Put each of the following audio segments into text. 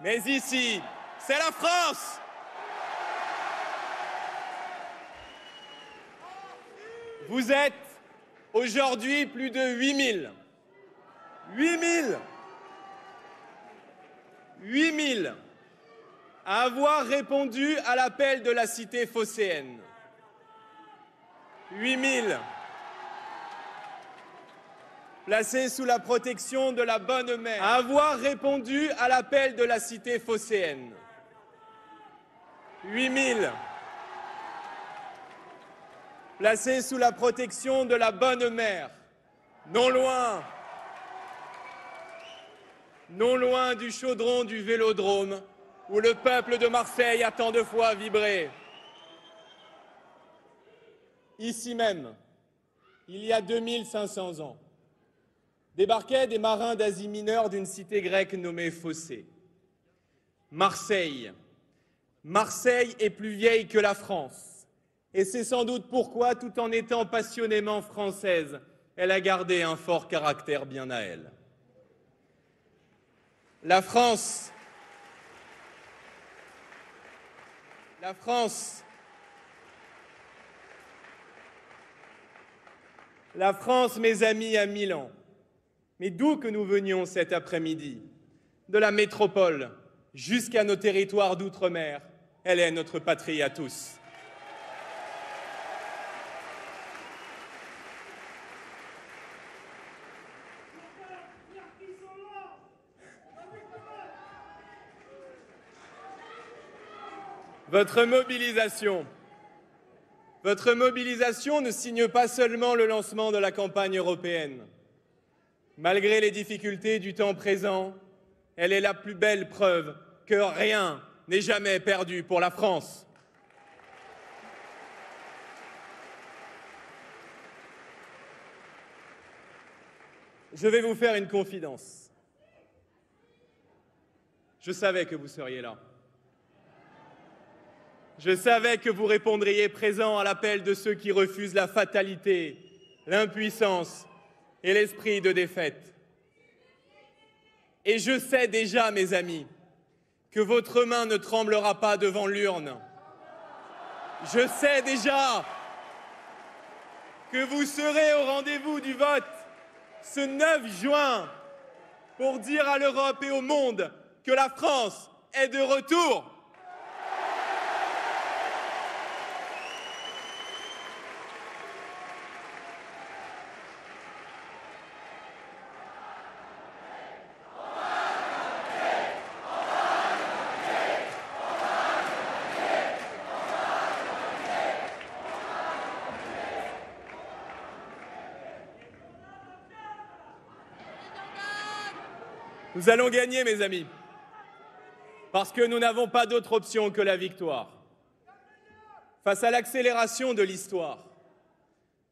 Mais ici, c'est la France. Vous êtes aujourd'hui plus de 8000. 8000 à avoir répondu à l'appel de la cité phocéenne. 8000 placés sous la protection de la bonne mère, à avoir répondu à l'appel de la cité phocéenne. 8000 placés sous la protection de la bonne mère, non loin du chaudron du Vélodrome, où le peuple de Marseille a tant de fois vibré. Ici même, il y a 2500 ans, débarquaient des marins d'Asie mineure d'une cité grecque nommée Phocée. Marseille est plus vieille que la France, et c'est sans doute pourquoi, tout en étant passionnément française, elle a gardé un fort caractère bien à elle. La France, mes amis, a 1000 ans. Mais d'où que nous venions cet après-midi, de la métropole jusqu'à nos territoires d'outre-mer, elle est notre patrie à tous. Votre mobilisation ne signe pas seulement le lancement de la campagne européenne. Malgré les difficultés du temps présent, elle est la plus belle preuve que rien n'est jamais perdu pour la France. Je vais vous faire une confidence. Je savais que vous seriez là. Je savais que vous répondriez présent à l'appel de ceux qui refusent la fatalité, l'impuissance et l'esprit de défaite. Et je sais déjà, mes amis, que votre main ne tremblera pas devant l'urne. Je sais déjà que vous serez au rendez-vous du vote ce 9 juin pour dire à l'Europe et au monde que la France est de retour. Nous allons gagner, mes amis, parce que nous n'avons pas d'autre option que la victoire. Face à l'accélération de l'histoire,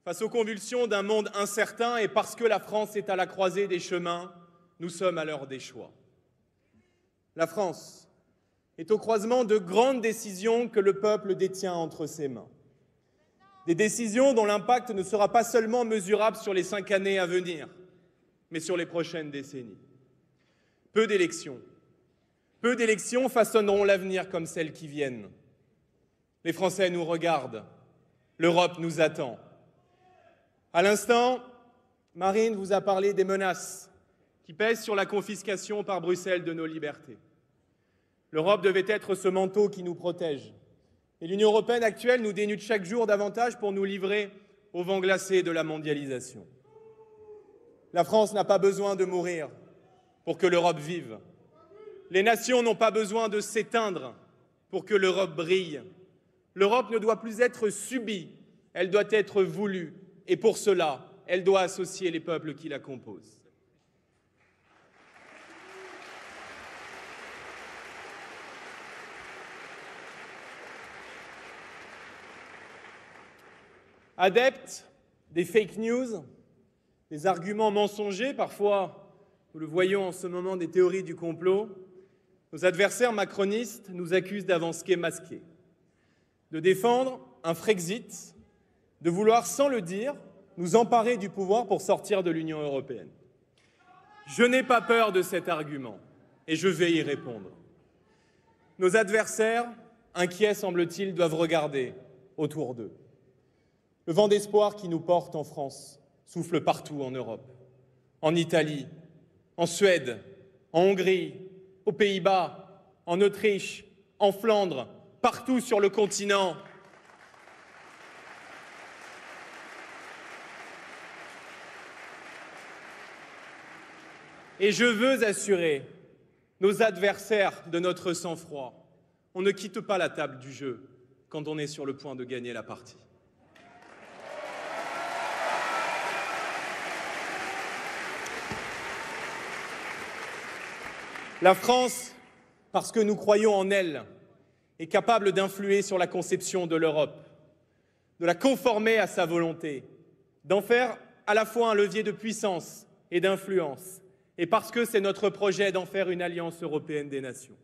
face aux convulsions d'un monde incertain et parce que la France est à la croisée des chemins, nous sommes à l'heure des choix. La France est au croisement de grandes décisions que le peuple détient entre ses mains. Des décisions dont l'impact ne sera pas seulement mesurable sur les 5 années à venir, mais sur les prochaines décennies. Peu d'élections façonneront l'avenir comme celles qui viennent. Les Français nous regardent, l'Europe nous attend. À l'instant, Marine vous a parlé des menaces qui pèsent sur la confiscation par Bruxelles de nos libertés. L'Europe devait être ce manteau qui nous protège. Et l'Union européenne actuelle nous dénude chaque jour davantage pour nous livrer au vent glacé de la mondialisation. La France n'a pas besoin de mourir pour que l'Europe vive. Les nations n'ont pas besoin de s'éteindre pour que l'Europe brille. L'Europe ne doit plus être subie, elle doit être voulue. Et pour cela, elle doit associer les peuples qui la composent. Adeptes des fake news, des arguments mensongers, parfois, nous le voyons en ce moment, des théories du complot, nos adversaires macronistes nous accusent d'avancer masqués, de défendre un Frexit, de vouloir, sans le dire, nous emparer du pouvoir pour sortir de l'Union européenne. Je n'ai pas peur de cet argument et je vais y répondre. Nos adversaires, inquiets semble-t-il, doivent regarder autour d'eux. Le vent d'espoir qui nous porte en France souffle partout en Europe, en Italie, en Suède, en Hongrie, aux Pays-Bas, en Autriche, en Flandre, partout sur le continent. Et je veux assurer nos adversaires de notre sang-froid. On ne quitte pas la table du jeu quand on est sur le point de gagner la partie. La France, parce que nous croyons en elle, est capable d'influer sur la conception de l'Europe, de la conformer à sa volonté, d'en faire à la fois un levier de puissance et d'influence, et parce que c'est notre projet d'en faire une alliance européenne des nations.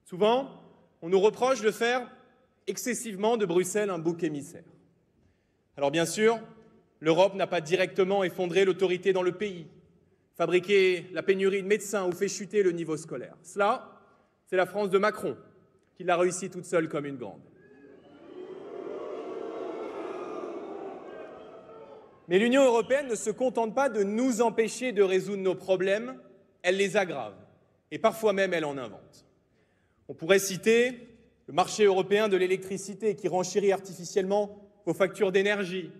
Souvent, on nous reproche de faire excessivement de Bruxelles un bouc émissaire. Alors bien sûr, l'Europe n'a pas directement effondré l'autorité dans le pays, fabriqué la pénurie de médecins ou fait chuter le niveau scolaire. Cela, c'est la France de Macron qui l'a réussi toute seule comme une grande. Mais l'Union européenne ne se contente pas de nous empêcher de résoudre nos problèmes, elle les aggrave, et parfois même elle en invente. On pourrait citer le marché européen de l'électricité qui renchérit artificiellement vos factures d'énergie,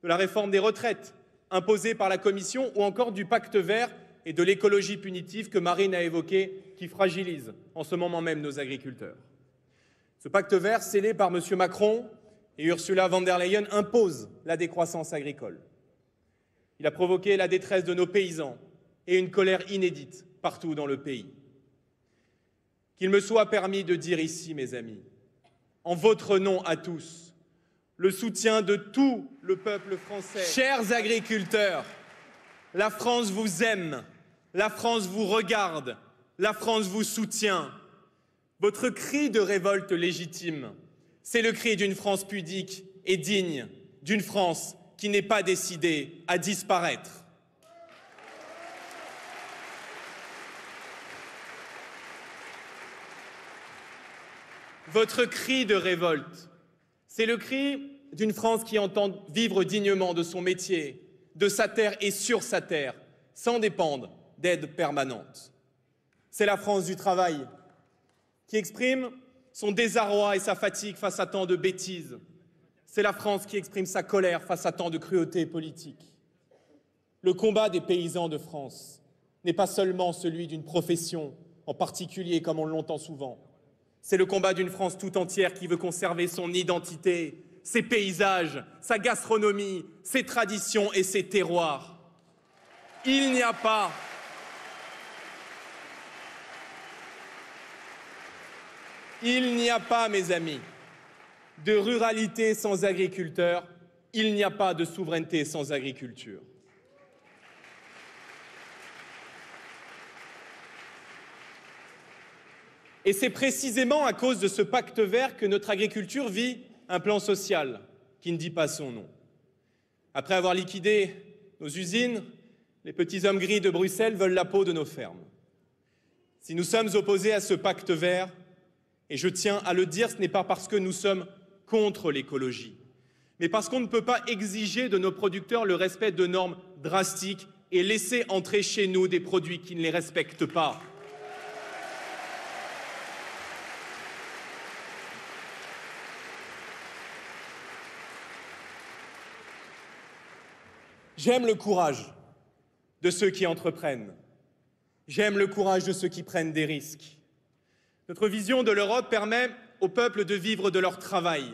de la réforme des retraites imposée par la Commission ou encore du pacte vert et de l'écologie punitive que Marine a évoqué, qui fragilise en ce moment même nos agriculteurs. Ce pacte vert scellé par M. Macron et Ursula von der Leyen impose la décroissance agricole. Il a provoqué la détresse de nos paysans et une colère inédite partout dans le pays. Qu'il me soit permis de dire ici, mes amis, en votre nom à tous, le soutien de tout le peuple français. Chers agriculteurs, la France vous aime, la France vous regarde, la France vous soutient. Votre cri de révolte légitime, c'est le cri d'une France pudique et digne, d'une France qui n'est pas décidée à disparaître. Votre cri de révolte, c'est le cri d'une France qui entend vivre dignement de son métier, de sa terre et sur sa terre, sans dépendre d'aide permanente. C'est la France du travail qui exprime son désarroi et sa fatigue face à tant de bêtises. C'est la France qui exprime sa colère face à tant de cruauté politique. Le combat des paysans de France n'est pas seulement celui d'une profession en particulier, comme on l'entend souvent. C'est le combat d'une France tout entière qui veut conserver son identité, ses paysages, sa gastronomie, ses traditions et ses terroirs. Il n'y a pas mes amis, de ruralité sans agriculteurs, il n'y a pas de souveraineté sans agriculture. Et c'est précisément à cause de ce pacte vert que notre agriculture vit un plan social qui ne dit pas son nom. Après avoir liquidé nos usines, les petits hommes gris de Bruxelles veulent la peau de nos fermes. Si nous sommes opposés à ce pacte vert, et je tiens à le dire, ce n'est pas parce que nous sommes contre l'écologie, mais parce qu'on ne peut pas exiger de nos producteurs le respect de normes drastiques et laisser entrer chez nous des produits qui ne les respectent pas. J'aime le courage de ceux qui entreprennent. J'aime le courage de ceux qui prennent des risques. Notre vision de l'Europe permet aux peuples de vivre de leur travail,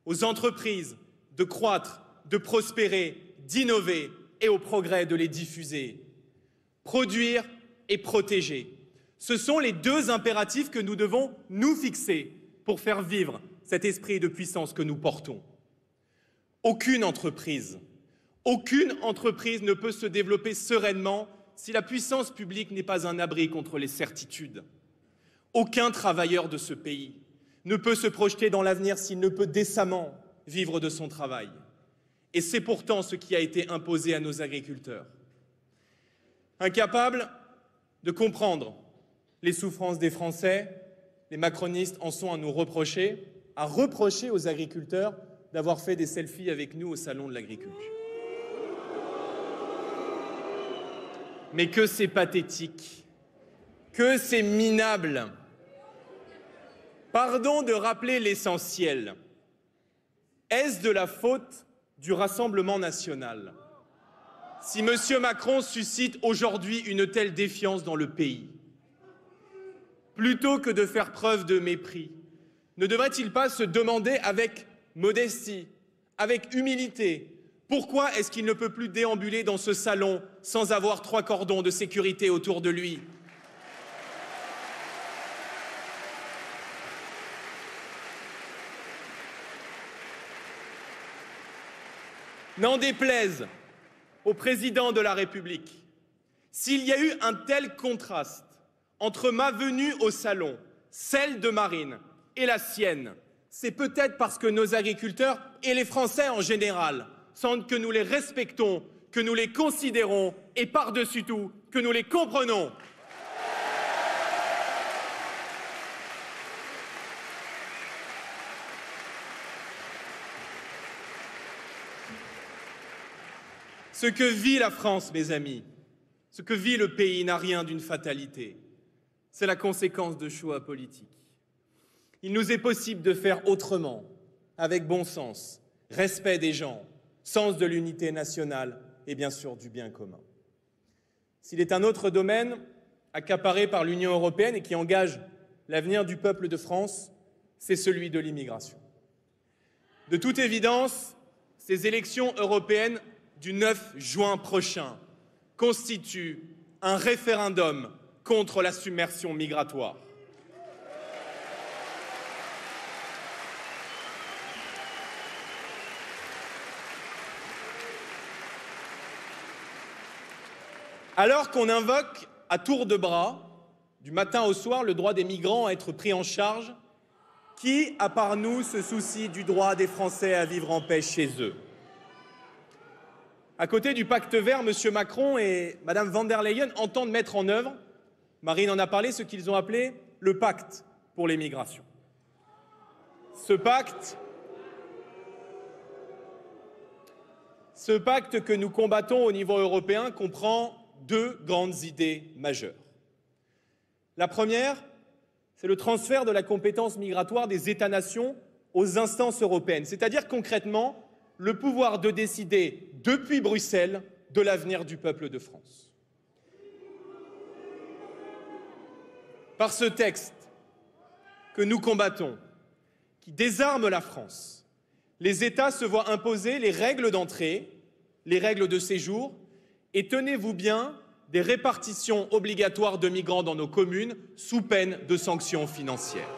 aux entreprises de croître, de prospérer, d'innover et au progrès de les diffuser. Produire et protéger. Ce sont les deux impératifs que nous devons nous fixer pour faire vivre cet esprit de puissance que nous portons. Aucune entreprise ne peut se développer sereinement si la puissance publique n'est pas un abri contre les certitudes. Aucun travailleur de ce pays ne peut se projeter dans l'avenir s'il ne peut décemment vivre de son travail. Et c'est pourtant ce qui a été imposé à nos agriculteurs. Incapables de comprendre les souffrances des Français, les macronistes en sont à nous reprocher, à reprocher aux agriculteurs d'avoir fait des selfies avec nous au Salon de l'Agriculture. Mais que c'est pathétique, que c'est minable. Pardon de rappeler l'essentiel. Est-ce de la faute du Rassemblement national si M. Macron suscite aujourd'hui une telle défiance dans le pays? Plutôt que de faire preuve de mépris, ne devrait-il pas se demander avec modestie, avec humilité, pourquoi est-ce qu'il ne peut plus déambuler dans ce salon sans avoir 3 cordons de sécurité autour de lui? N'en déplaise au président de la République, s'il y a eu un tel contraste entre ma venue au salon, celle de Marine et la sienne, c'est peut-être parce que nos agriculteurs et les Français en général sentent que nous les respectons, que nous les considérons et par-dessus tout, que nous les comprenons. Ce que vit la France, mes amis, ce que vit le pays n'a rien d'une fatalité. C'est la conséquence de choix politiques. Il nous est possible de faire autrement, avec bon sens, respect des gens, sens de l'unité nationale et bien sûr du bien commun. S'il est un autre domaine accaparé par l'Union européenne et qui engage l'avenir du peuple de France, c'est celui de l'immigration. De toute évidence, ces élections européennes du 9 juin prochain constituent un référendum contre la submersion migratoire. Alors qu'on invoque à tour de bras, du matin au soir, le droit des migrants à être pris en charge, qui, à part nous, se soucie du droit des Français à vivre en paix chez eux? À côté du pacte vert, M. Macron et Mme von der Leyen entendent mettre en œuvre, Marine en a parlé, ce qu'ils ont appelé le pacte pour les migrations. Ce pacte que nous combattons au niveau européen comprend 2 grandes idées majeures. La première, c'est le transfert de la compétence migratoire des États-nations aux instances européennes, c'est-à-dire concrètement le pouvoir de décider depuis Bruxelles de l'avenir du peuple de France. Par ce texte que nous combattons, qui désarme la France, les États se voient imposer les règles d'entrée, les règles de séjour, et tenez-vous bien, des répartitions obligatoires de migrants dans nos communes sous peine de sanctions financières.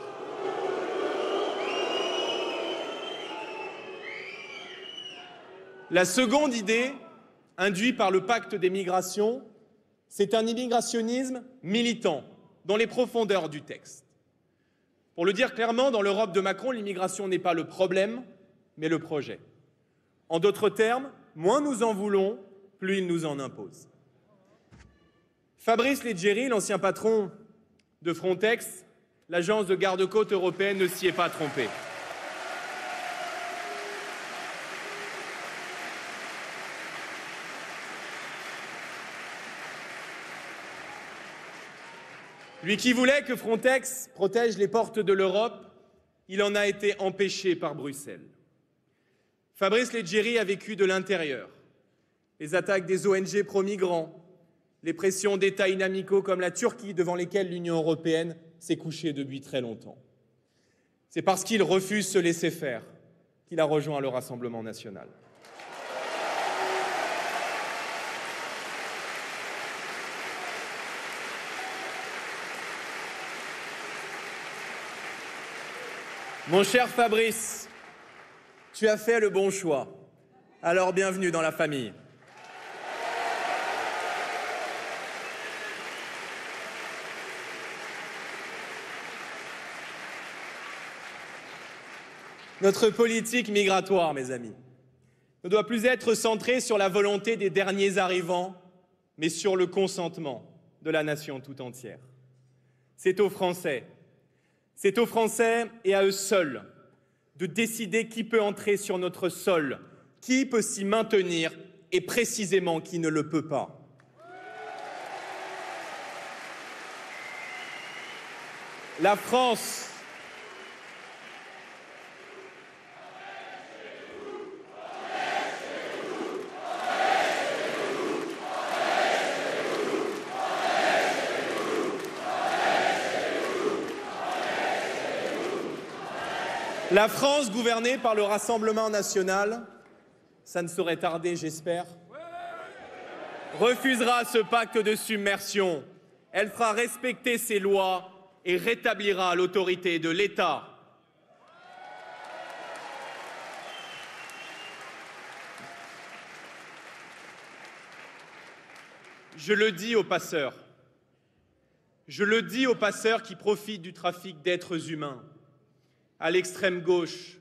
La seconde idée, induite par le pacte des migrations, c'est un immigrationnisme militant dans les profondeurs du texte. Pour le dire clairement, dans l'Europe de Macron, l'immigration n'est pas le problème, mais le projet. En d'autres termes, moins nous en voulons, plus il nous en impose. Fabrice Leggeri, l'ancien patron de Frontex, l'agence de garde-côtes européenne, ne s'y est pas trompé. Lui qui voulait que Frontex protège les portes de l'Europe, il en a été empêché par Bruxelles. Fabrice Leggeri a vécu de l'intérieur les attaques des ONG pro-migrants, les pressions d'États inamicaux comme la Turquie devant lesquelles l'Union européenne s'est couchée depuis très longtemps. C'est parce qu'il refuse se laisser faire qu'il a rejoint le Rassemblement national. Mon cher Fabrice, tu as fait le bon choix. Alors bienvenue dans la famille. Notre politique migratoire, mes amis, ne doit plus être centrée sur la volonté des derniers arrivants, mais sur le consentement de la nation tout entière. C'est aux Français, C'est aux Français et à eux seuls de décider qui peut entrer sur notre sol, qui peut s'y maintenir et précisément qui ne le peut pas. La France La France gouvernée par le Rassemblement national, ça ne saurait tarder, j'espère, refusera ce pacte de submersion. Elle fera respecter ses lois et rétablira l'autorité de l'État. Je le dis aux passeurs. Je le dis aux passeurs qui profitent du trafic d'êtres humains, à l'extrême gauche,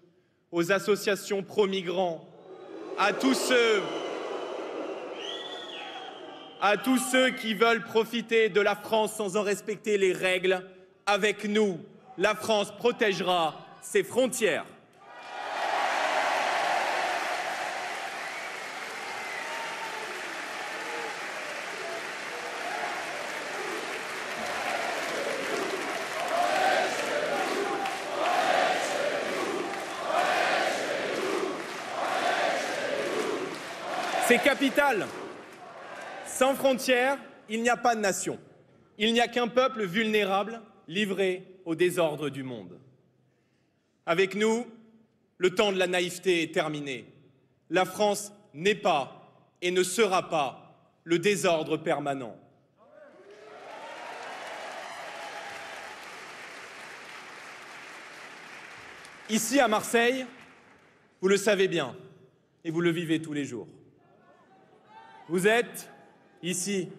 aux associations pro-migrants, à tous ceux qui veulent profiter de la France sans en respecter les règles. Avec nous, la France protégera ses frontières. C'est capital. Sans frontières, il n'y a pas de nation. Il n'y a qu'un peuple vulnérable, livré au désordre du monde. Avec nous, le temps de la naïveté est terminé. La France n'est pas et ne sera pas le désordre permanent. Ici, à Marseille, vous le savez bien et vous le vivez tous les jours. Vous êtes ici,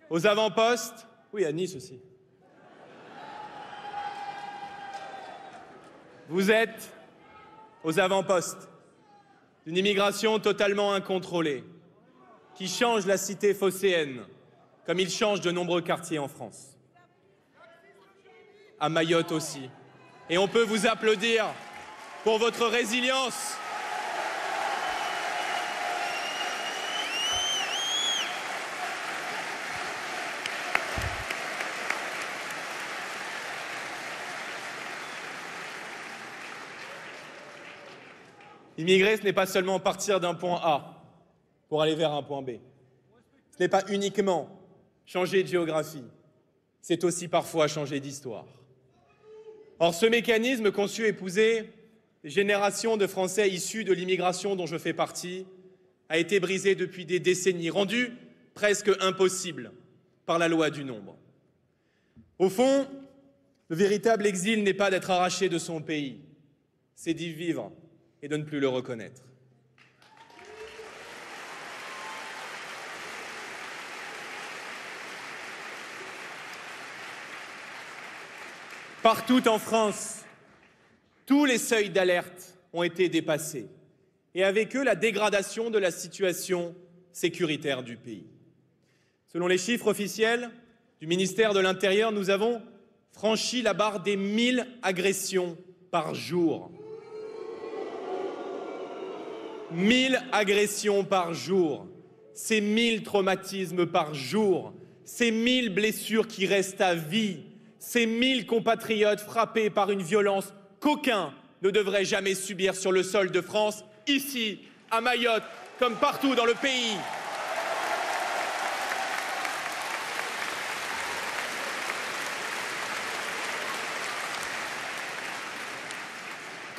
aux avant-postes, oui, à Nice aussi. Vous êtes aux avant-postes d'une immigration totalement incontrôlée qui change la cité phocéenne comme il change de nombreux quartiers en France. À Mayotte aussi. Et on peut vous applaudir pour votre résilience. Immigrer, ce n'est pas seulement partir d'un point A pour aller vers un point B. Ce n'est pas uniquement changer de géographie, c'est aussi parfois changer d'histoire. Or, ce mécanisme conçu épouser des générations de Français issus de l'immigration dont je fais partie a été brisé depuis des décennies, rendu presque impossible par la loi du nombre. Au fond, le véritable exil n'est pas d'être arraché de son pays, c'est d'y vivre et de ne plus le reconnaître. Partout en France, tous les seuils d'alerte ont été dépassés et avec eux la dégradation de la situation sécuritaire du pays. Selon les chiffres officiels du ministère de l'Intérieur, nous avons franchi la barre des 1000 agressions par jour. 1000 agressions par jour, c'est 1000 traumatismes par jour, c'est 1000 blessures qui restent à vie, c'est 1000 compatriotes frappés par une violence qu'aucun ne devrait jamais subir sur le sol de France, ici, à Mayotte, comme partout dans le pays.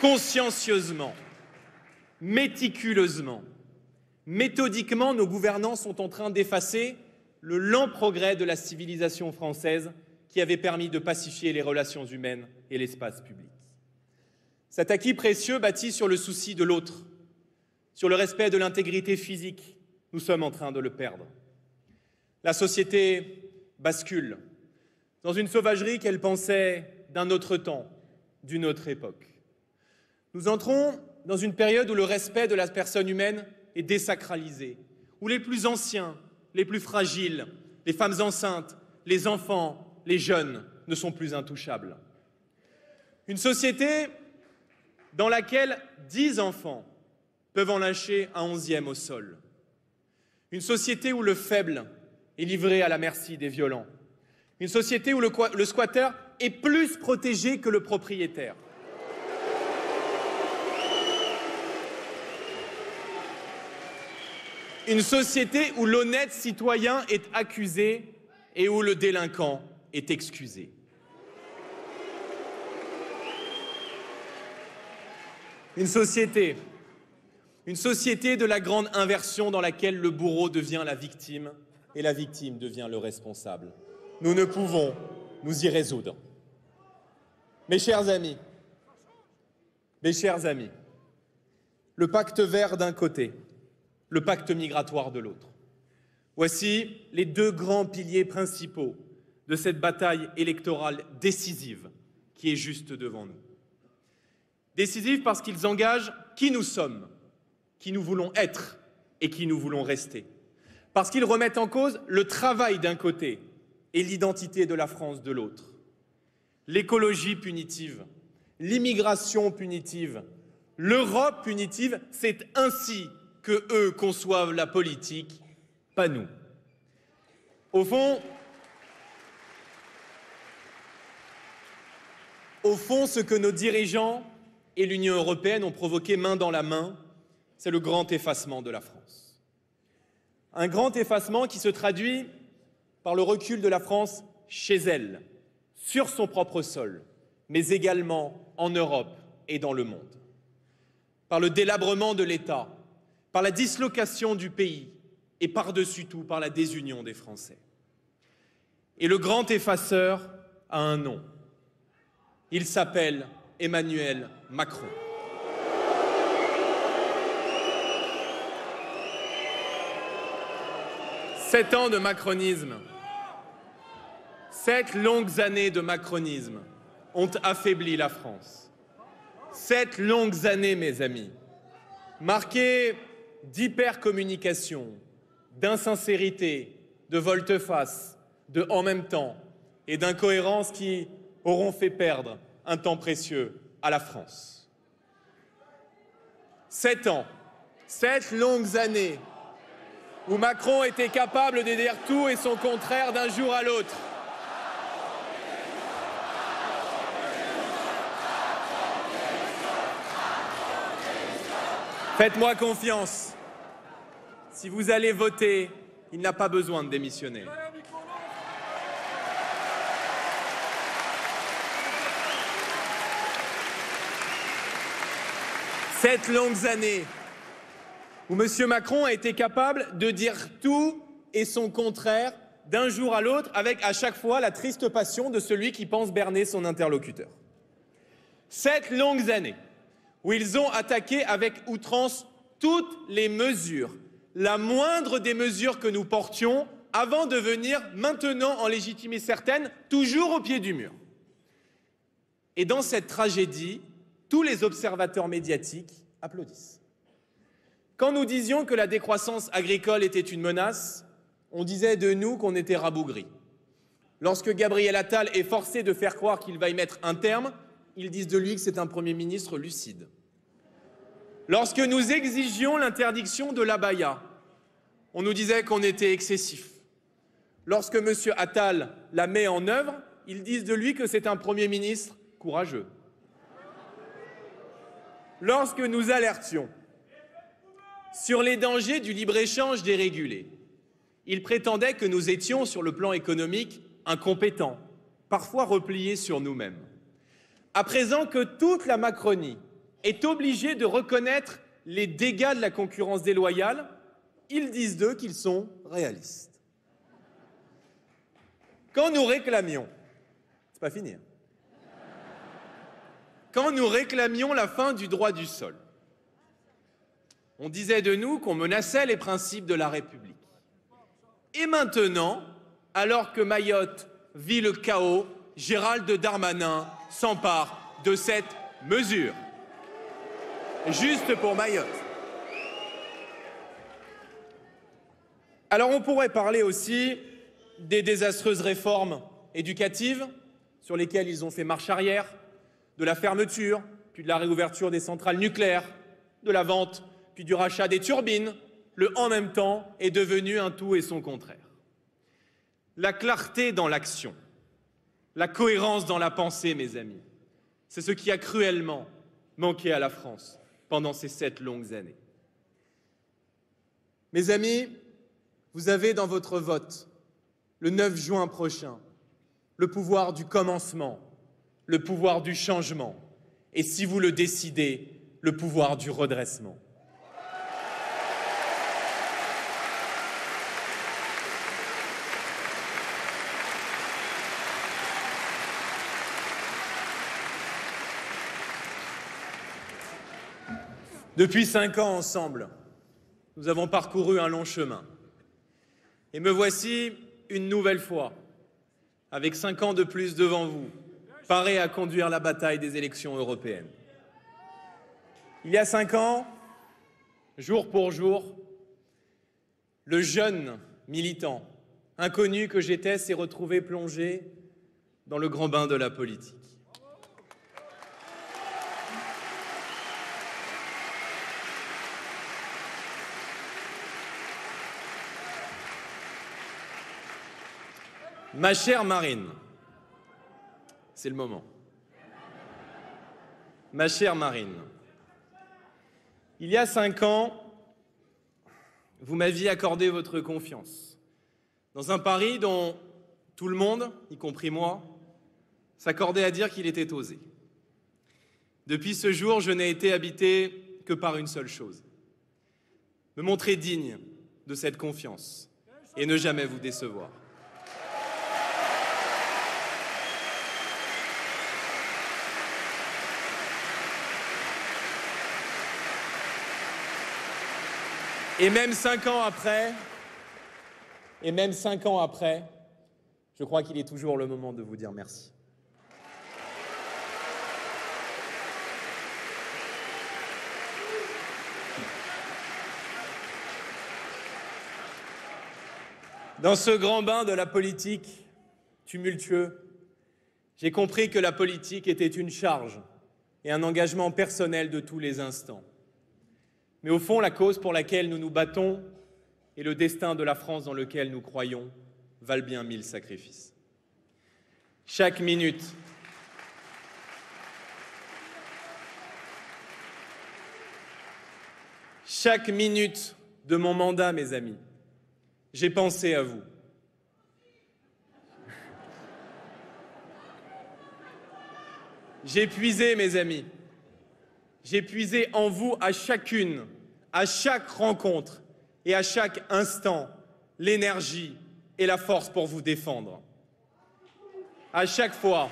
Consciencieusement, méticuleusement, méthodiquement, nos gouvernants sont en train d'effacer le lent progrès de la civilisation française qui avait permis de pacifier les relations humaines et l'espace public. Cet acquis précieux bâti sur le souci de l'autre, sur le respect de l'intégrité physique, nous sommes en train de le perdre. La société bascule dans une sauvagerie qu'elle pensait d'un autre temps, d'une autre époque. Nous entrons dans une période où le respect de la personne humaine est désacralisé, où les plus anciens, les plus fragiles, les femmes enceintes, les enfants, les jeunes ne sont plus intouchables. Une société dans laquelle 10 enfants peuvent en lâcher un 11e au sol. Une société où le faible est livré à la merci des violents. Une société où le squatteur est plus protégé que le propriétaire. Une société où l'honnête citoyen est accusé et où le délinquant est excusé. Une société de la grande inversion dans laquelle le bourreau devient la victime et la victime devient le responsable. Nous ne pouvons nous y résoudre. Mes chers amis, le pacte vert d'un côté, le pacte migratoire de l'autre. Voici les deux grands piliers principaux de cette bataille électorale décisive qui est juste devant nous. Décisive parce qu'ils engagent qui nous sommes, qui nous voulons être et qui nous voulons rester. Parce qu'ils remettent en cause le travail d'un côté et l'identité de la France de l'autre. L'écologie punitive, l'immigration punitive, l'Europe punitive, c'est ainsi que eux conçoivent la politique, pas nous. Au fond, ce que nos dirigeants et l'Union européenne ont provoqué main dans la main, c'est le grand effacement de la France. Un grand effacement qui se traduit par le recul de la France chez elle, sur son propre sol, mais également en Europe et dans le monde. Par le délabrement de l'État, par la dislocation du pays et par-dessus tout par la désunion des Français. Et le grand effaceur a un nom. Il s'appelle Emmanuel Macron. Sept ans de macronisme, 7 longues années de macronisme ont affaibli la France. 7 longues années, mes amis, marquées d'hypercommunication, d'insincérité, de volte-face, de en même temps et d'incohérences qui auront fait perdre un temps précieux à la France. 7 ans, 7 longues années où Macron était capable de dire tout et son contraire d'un jour à l'autre. Faites-moi confiance. Si vous allez voter, il n'a pas besoin de démissionner. Sept longues années où M. Macron a été capable de dire tout et son contraire d'un jour à l'autre, avec à chaque fois la triste passion de celui qui pense berner son interlocuteur. 7 longues années où ils ont attaqué avec outrance toutes les mesures, la moindre des mesures que nous portions, avant de venir maintenant en légitimer certaines, toujours au pied du mur. Et dans cette tragédie, tous les observateurs médiatiques applaudissent. Quand nous disions que la décroissance agricole était une menace, on disait de nous qu'on était rabougris. Lorsque Gabriel Attal est forcé de faire croire qu'il va y mettre un terme, ils disent de lui que c'est un Premier ministre lucide. Lorsque nous exigions l'interdiction de l'abaya, on nous disait qu'on était excessif. Lorsque M. Attal la met en œuvre, ils disent de lui que c'est un Premier ministre courageux. Lorsque nous alertions sur les dangers du libre-échange dérégulé, ils prétendaient que nous étions, sur le plan économique, incompétents, parfois repliés sur nous-mêmes. À présent que toute la Macronie est obligée de reconnaître les dégâts de la concurrence déloyale, ils disent d'eux qu'ils sont réalistes. Quand nous réclamions, c'est pas fini, quand nous réclamions la fin du droit du sol, on disait de nous qu'on menaçait les principes de la République. Et maintenant, alors que Mayotte vit le chaos, Gérald Darmanin s'empare de cette mesure. Juste pour Mayotte. Alors on pourrait parler aussi des désastreuses réformes éducatives sur lesquelles ils ont fait marche arrière, de la fermeture, puis de la réouverture des centrales nucléaires, de la vente, puis du rachat des turbines, le « en même temps » est devenu un tout et son contraire. La clarté dans l'action, la cohérence dans la pensée, mes amis, c'est ce qui a cruellement manqué à la France pendant ces 7 longues années. Mes amis, vous avez dans votre vote, le 9 juin prochain, le pouvoir du commencement, le pouvoir du changement et, si vous le décidez, le pouvoir du redressement. Depuis 5 ans ensemble, nous avons parcouru un long chemin. Et me voici une nouvelle fois, avec 5 ans de plus devant vous, paré à conduire la bataille des élections européennes. Il y a 5 ans, jour pour jour, le jeune militant inconnu que j'étais s'est retrouvé plongé dans le grand bain de la politique. Ma chère Marine, c'est le moment. Ma chère Marine, il y a 5 ans, vous m'aviez accordé votre confiance dans un pari dont tout le monde, y compris moi, s'accordait à dire qu'il était osé. Depuis ce jour, je n'ai été habité que par une seule chose: me montrer digne de cette confiance et ne jamais vous décevoir. Et même 5 ans après, je crois qu'il est toujours le moment de vous dire merci. Dans ce grand bain de la politique tumultueux, j'ai compris que la politique était une charge et un engagement personnel de tous les instants. Mais au fond, la cause pour laquelle nous nous battons et le destin de la France dans lequel nous croyons valent bien 1000 sacrifices. Chaque minute de mon mandat, mes amis, j'ai pensé à vous. J'ai puisé, mes amis, j'ai puisé en vous à chacune, à chaque rencontre et à chaque instant l'énergie et la force pour vous défendre. À chaque fois,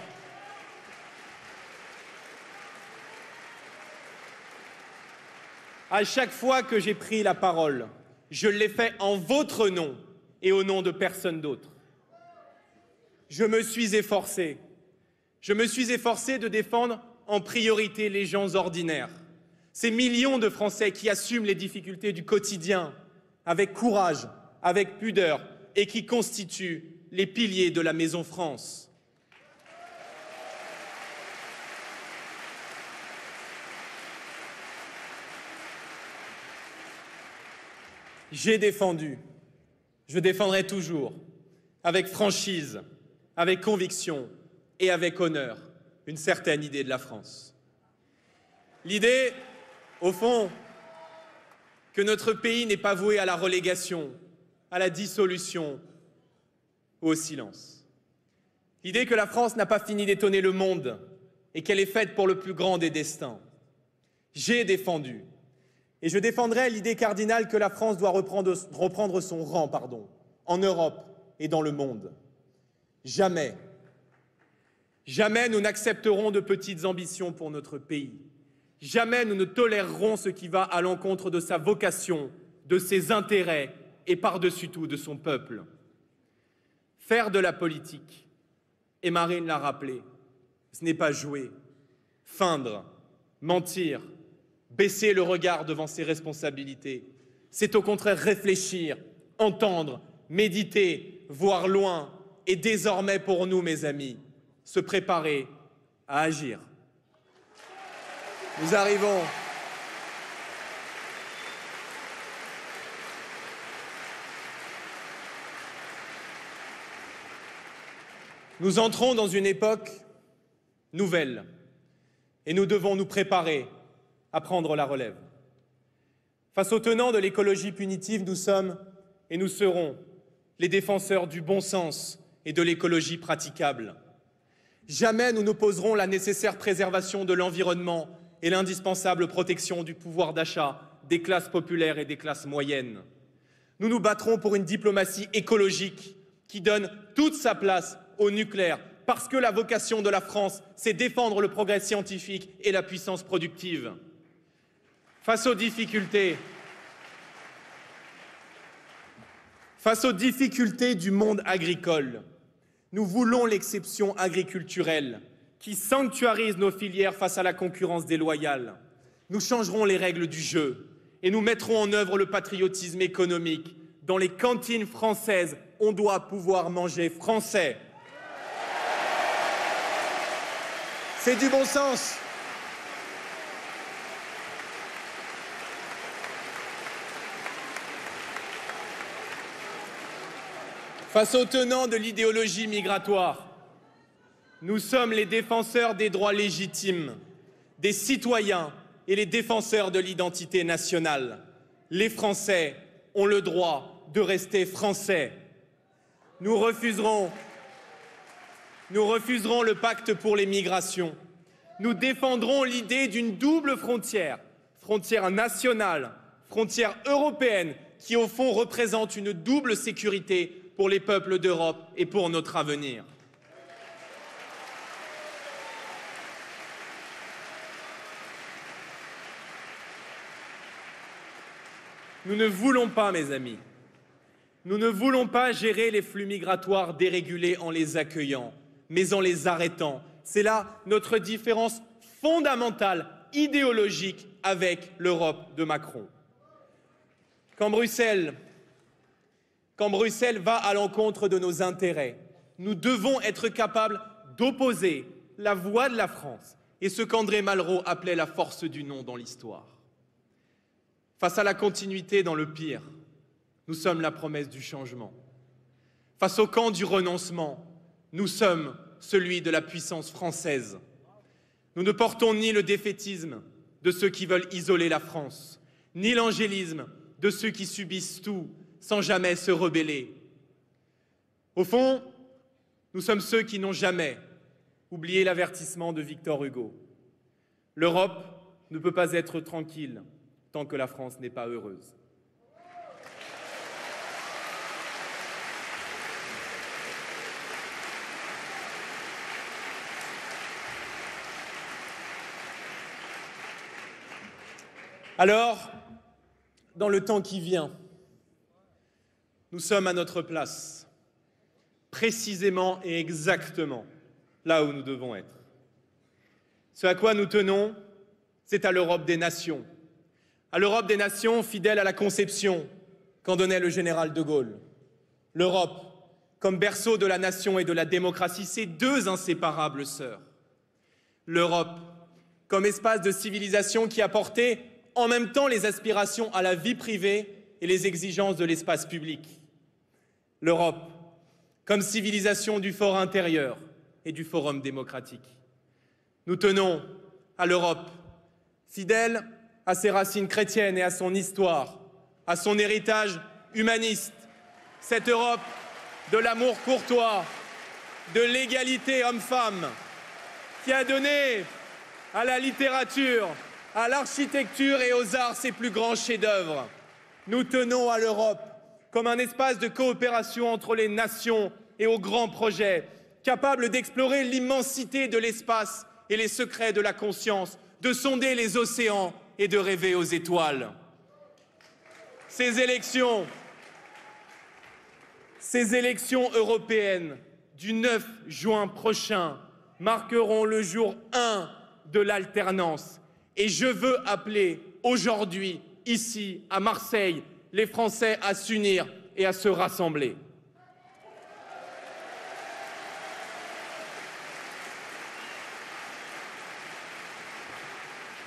que j'ai pris la parole, je l'ai fait en votre nom et au nom de personne d'autre. Je me suis efforcé de défendre en priorité les gens ordinaires, ces millions de Français qui assument les difficultés du quotidien avec courage, avec pudeur et qui constituent les piliers de la Maison France. J'ai défendu, je défendrai toujours, avec franchise, avec conviction et avec honneur, une certaine idée de la France. L'idée, au fond, que notre pays n'est pas voué à la relégation, à la dissolution ou au silence. L'idée que la France n'a pas fini d'étonner le monde et qu'elle est faite pour le plus grand des destins. J'ai défendu, et je défendrai l'idée cardinale que la France doit reprendre son rang, en Europe et dans le monde. Jamais nous n'accepterons de petites ambitions pour notre pays. Jamais nous ne tolérerons ce qui va à l'encontre de sa vocation, de ses intérêts et par-dessus tout de son peuple. Faire de la politique, et Marine l'a rappelé, ce n'est pas jouer, feindre, mentir, baisser le regard devant ses responsabilités. C'est au contraire réfléchir, entendre, méditer, voir loin et désormais pour nous, mes amis, se préparer à agir Nous arrivons. Nous entrons dans une époque nouvelle et nous devons nous préparer à prendre la relève. Face aux tenants de l'écologie punitive, nous sommes et nous serons les défenseurs du bon sens et de l'écologie praticable. Jamais nous n'opposerons la nécessaire préservation de l'environnement et l'indispensable protection du pouvoir d'achat des classes populaires et des classes moyennes. Nous nous battrons pour une diplomatie écologique qui donne toute sa place au nucléaire, parce que la vocation de la France, c'est défendre le progrès scientifique et la puissance productive. Face aux difficultés du monde agricole, nous voulons l'exception agriculturelle qui sanctuarise nos filières face à la concurrence déloyale. Nous changerons les règles du jeu et nous mettrons en œuvre le patriotisme économique. Dans les cantines françaises, on doit pouvoir manger français. C'est du bon sens. Face aux tenants de l'idéologie migratoire, nous sommes les défenseurs des droits légitimes, des citoyens et les défenseurs de l'identité nationale. Les Français ont le droit de rester français. Nous refuserons le pacte pour les migrations. Nous défendrons l'idée d'une double frontière, frontière nationale, frontière européenne, qui au fond représente une double sécurité pour les peuples d'Europe et pour notre avenir. Nous ne voulons pas, mes amis, nous ne voulons pas gérer les flux migratoires dérégulés en les accueillant, mais en les arrêtant. C'est là notre différence fondamentale, idéologique, avec l'Europe de Macron. Quand Bruxelles va à l'encontre de nos intérêts, nous devons être capables d'opposer la voix de la France et ce qu'André Malraux appelait la force du non dans l'histoire. Face à la continuité dans le pire, nous sommes la promesse du changement. Face au camp du renoncement, nous sommes celui de la puissance française. Nous ne portons ni le défaitisme de ceux qui veulent isoler la France, ni l'angélisme de ceux qui subissent tout sans jamais se rebeller. Au fond, nous sommes ceux qui n'ont jamais oublié l'avertissement de Victor Hugo. L'Europe ne peut pas être tranquille tant que la France n'est pas heureuse. Alors, dans le temps qui vient, nous sommes à notre place, précisément et exactement là où nous devons être. Ce à quoi nous tenons, c'est à l'Europe des nations. À l'Europe des nations fidèle à la conception qu'en donnait le général de Gaulle. L'Europe, comme berceau de la nation et de la démocratie, ces deux inséparables sœurs. L'Europe, comme espace de civilisation qui a porté en même temps les aspirations à la vie privée et les exigences de l'espace public. L'Europe, comme civilisation du fort intérieur et du forum démocratique. Nous tenons à l'Europe, fidèle à ses racines chrétiennes et à son histoire, à son héritage humaniste, cette Europe de l'amour courtois, de l'égalité homme-femme, qui a donné à la littérature, à l'architecture et aux arts ses plus grands chefs-d'œuvre. Nous tenons à l'Europe comme un espace de coopération entre les nations et aux grands projets, capable d'explorer l'immensité de l'espace et les secrets de la conscience, de sonder les océans et de rêver aux étoiles. Ces élections européennes du 9 juin prochain marqueront le jour 1 de l'alternance. Et je veux appeler aujourd'hui, ici, à Marseille, les Français à s'unir et à se rassembler.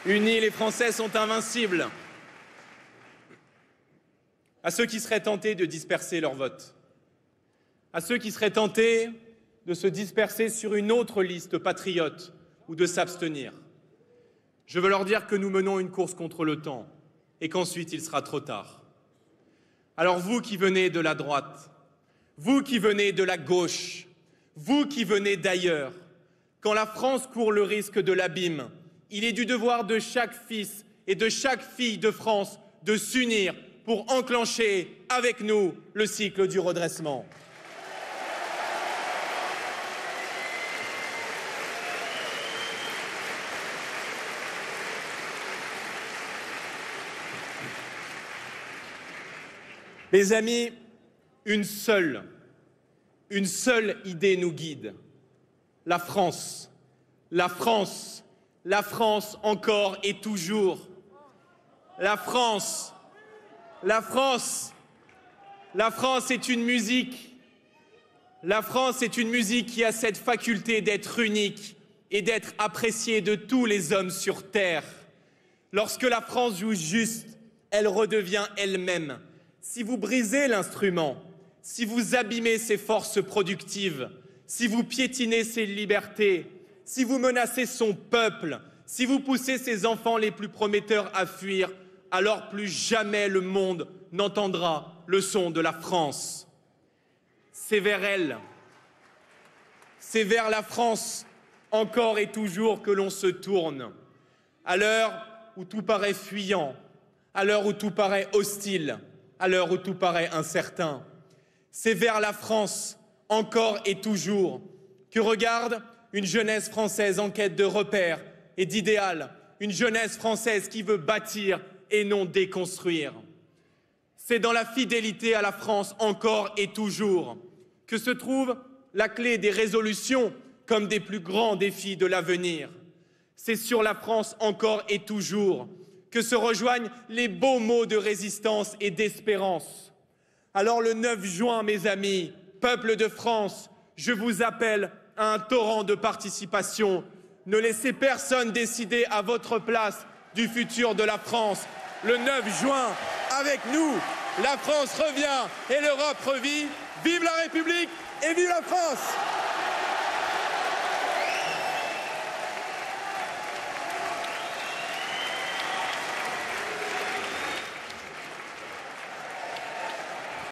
Unis, les Français sont invincibles. À ceux qui seraient tentés de disperser leur vote, à ceux qui seraient tentés de se disperser sur une autre liste patriote ou de s'abstenir, je veux leur dire que nous menons une course contre le temps et qu'ensuite il sera trop tard. Alors vous qui venez de la droite, vous qui venez de la gauche, vous qui venez d'ailleurs, quand la France court le risque de l'abîme, il est du devoir de chaque fils et de chaque fille de France de s'unir pour enclencher avec nous le cycle du redressement. Les amis, une seule idée nous guide. La France, la France, la France encore et toujours. La France, la France, la France est une musique. La France est une musique qui a cette faculté d'être unique et d'être appréciée de tous les hommes sur terre. Lorsque la France joue juste, elle redevient elle-même. Si vous brisez l'instrument, si vous abîmez ses forces productives, si vous piétinez ses libertés, si vous menacez son peuple, si vous poussez ses enfants les plus prometteurs à fuir, alors plus jamais le monde n'entendra le son de la France. C'est vers elle, c'est vers la France, encore et toujours, que l'on se tourne. À l'heure où tout paraît fuyant, à l'heure où tout paraît hostile, à l'heure où tout paraît incertain. C'est vers la France, encore et toujours, que regarde une jeunesse française en quête de repères et d'idéal, une jeunesse française qui veut bâtir et non déconstruire. C'est dans la fidélité à la France, encore et toujours, que se trouve la clé des résolutions comme des plus grands défis de l'avenir. C'est sur la France, encore et toujours, que se rejoignent les beaux mots de résistance et d'espérance. Alors le 9 juin, mes amis, peuple de France, je vous appelle à un torrent de participation. Ne laissez personne décider à votre place du futur de la France. Le 9 juin, avec nous, la France revient et l'Europe revit. Vive la République et vive la France!